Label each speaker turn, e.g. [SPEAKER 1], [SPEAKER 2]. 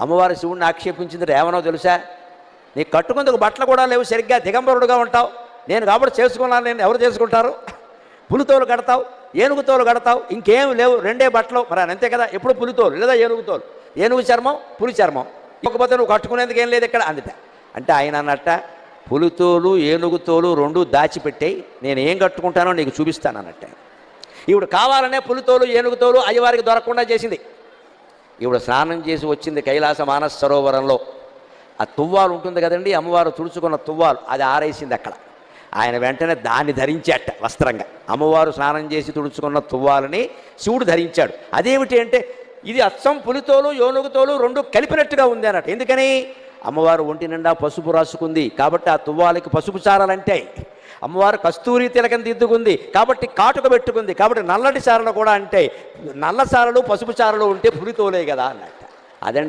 [SPEAKER 1] అమ్మవారి శివుడిని ఆక్షేపించింది రేవనో తెలుసా? నీకు కట్టుకుందుకు బట్టలు కూడా లేవు, సరిగ్గా దిగంబరుడుగా ఉంటావు, నేను కాబట్టి చేసుకున్నాను, నేను ఎవరు చేసుకుంటారు? పులితోలు కడతావు, ఏనుగుతోలు కడతావు, ఇంకేమి లేవు, రెండే బట్టలు. మరి అంతే కదా, ఎప్పుడు పులితోలు లేదా ఏనుగుతోలు, ఏనుగు చర్మం పులి చర్మం, ఇకపోతే నువ్వు కట్టుకునేందుకు ఏం లేదు ఇక్కడ అందుట. అంటే ఆయన అన్నట్ట, పులితోలు ఏనుగుతోలు రెండు దాచిపెట్టాయి, నేను ఏం కట్టుకుంటానో నీకు చూపిస్తాను అన్నట్ట. ఈవిడ కావాలనే పులితోలు ఏనుగుతోలు అయ్యవారికి దొరకకుండా చేసింది. ఈవిడ స్నానం చేసి వచ్చింది కైలాస మానస సరోవరంలో. ఆ తువ్వాలు ఉంటుంది కదండి, అమ్మవారు తుడుచుకున్న తువ్వాలు, అది ఆరేసింది అక్కడ. ఆయన వెంటనే దాన్ని ధరించాట వస్త్రంగా. అమ్మవారు స్నానం చేసి తుడుచుకున్న తువ్వాలని శివుడు ధరించాడు. అదేమిటి అంటే, ఇది అచ్చం పులితోలు ఏనుగుతోలు రెండు కలిపినట్టుగా ఉంది అన్నట్టు. ఎందుకని? అమ్మవారు ఒంటి నిండా పసుపు రాసుకుంది కాబట్టి ఆ తువ్వాలకి పసుపు చారలంటే, అమ్మవారు కస్తూరి తిలకం దిద్దుకుంది కాబట్టి కాటుక పెట్టుకుంది కాబట్టి నల్లటి చారలు కూడా అంటే, నల్ల చారలు పసుపు చారలు ఉంటే పులితోలే కదా అన్నట్టు. అదంటే